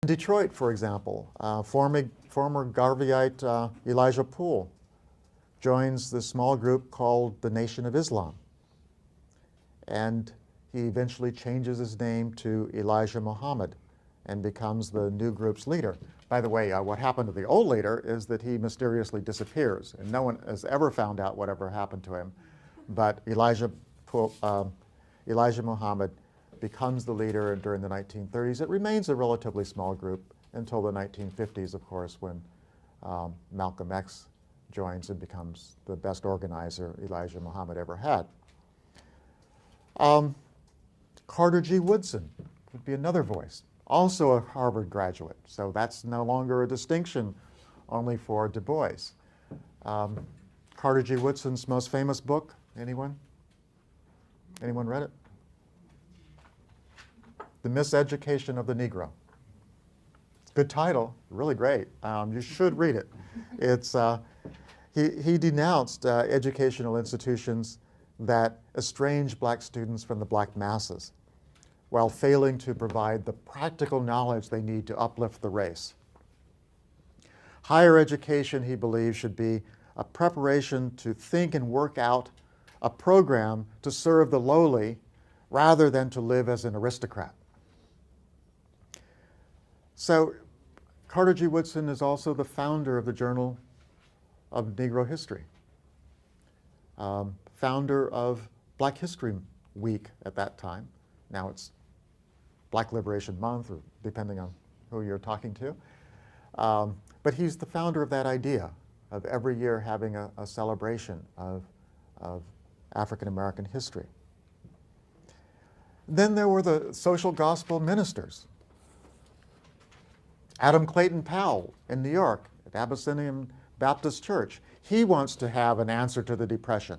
Detroit, for example, former Garveyite Elijah Poole joins the small group called the Nation of Islam. And he eventually changes his name to Elijah Muhammad and becomes the new group's leader. By the way, what happened to the old leader is that he mysteriously disappears, and no one has ever found out whatever happened to him. But Elijah Muhammad becomes the leader during the 1930s. It remains a relatively small group until the 1950s, of course, when Malcolm X joins and becomes the best organizer Elijah Muhammad ever had. Carter G. Woodson would be another voice, also a Harvard graduate. So that's no longer a distinction only for Du Bois. Carter G. Woodson's most famous book, anyone? Anyone read it? The Miseducation of the Negro. Good title, really great. You should read it. It's, he denounced educational institutions that estrange black students from the black masses while failing to provide the practical knowledge they need to uplift the race. Higher education, he believes, should be a preparation to think and work out a program to serve the lowly rather than to live as an aristocrat. So Carter G. Woodson is also the founder of the Journal of Negro History, founder of Black History Week at that time. Now it's Black Liberation Month, or depending on who you're talking to. But he's the founder of that idea of every year having a celebration of African American history. Then there were the social gospel ministers. Adam Clayton Powell in New York at Abyssinian Baptist Church. He wants to have an answer to the Depression.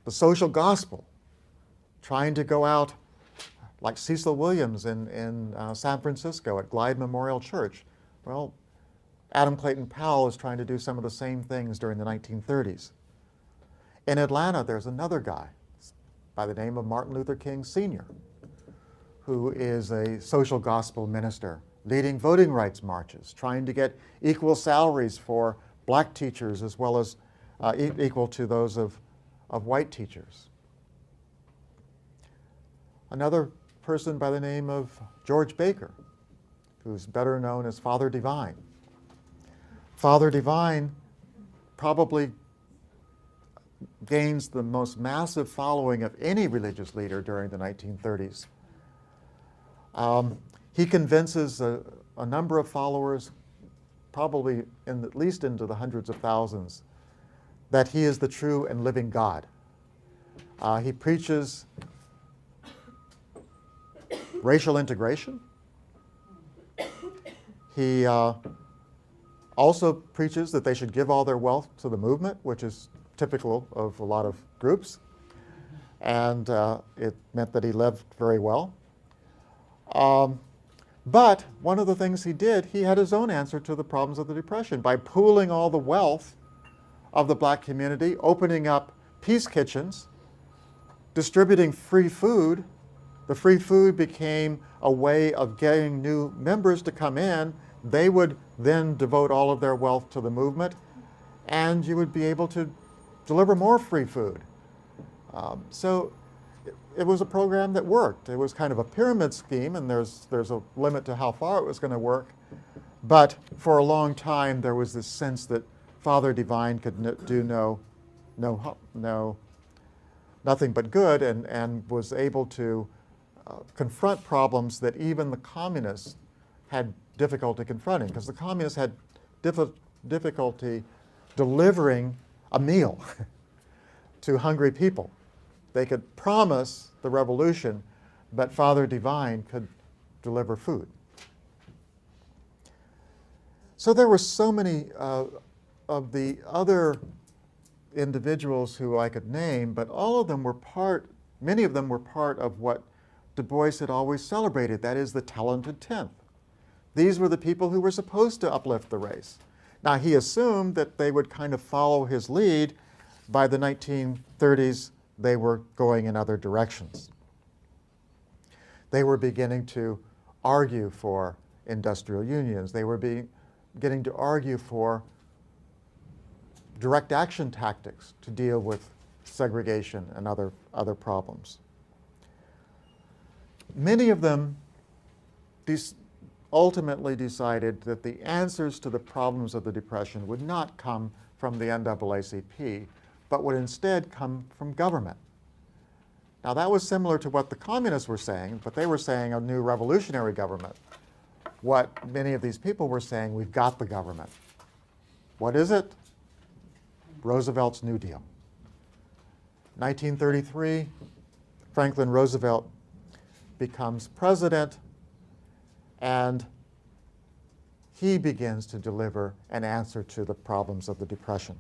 The social gospel, trying to go out like Cecil Williams in San Francisco at Glide Memorial Church. Well, Adam Clayton Powell is trying to do some of the same things during the 1930s. In Atlanta, there's another guy by the name of Martin Luther King Sr., who is a social gospel minister, leading voting rights marches, trying to get equal salaries for black teachers as well as equal to those of white teachers. Another person by the name of George Baker, who's better known as Father Divine. Father Divine probably gains the most massive following of any religious leader during the 1930s. He convinces a number of followers, probably at least into the hundreds of thousands, that he is the true and living God. He preaches racial integration. He also preaches that they should give all their wealth to the movement, which is typical of a lot of groups. And it meant that he lived very well. But one of the things he did, he had his own answer to the problems of the Depression by pooling all the wealth of the black community, opening up peace kitchens, distributing free food. The free food became a way of getting new members to come in. They would then devote all of their wealth to the movement, and you would be able to deliver more free food. So it was a program that worked. It was kind of a pyramid scheme, and there's a limit to how far it was going to work. But for a long time, there was this sense that Father Divine could do nothing but good, and was able to confront problems that even the communists had difficulty confronting, because the communists had difficulty delivering a meal to hungry people. They could promise the revolution, but Father Divine could deliver food. So there were so many of the other individuals who I could name, but all of them were many of them were part of what Du Bois had always celebrated, that is the talented tenth. These were the people who were supposed to uplift the race. Now, he assumed that they would kind of follow his lead. By the 1930s, they were going in other directions. They were beginning to argue for industrial unions. They were getting to argue for direct action tactics to deal with segregation and other problems. Many of them ultimately decided that the answers to the problems of the Depression would not come from the NAACP, but would instead come from government. Now that was similar to what the communists were saying, but they were saying a new revolutionary government. What many of these people were saying, we've got the government. What is it? Roosevelt's New Deal. 1933, Franklin Roosevelt becomes president, and he begins to deliver an answer to the problems of the Depression.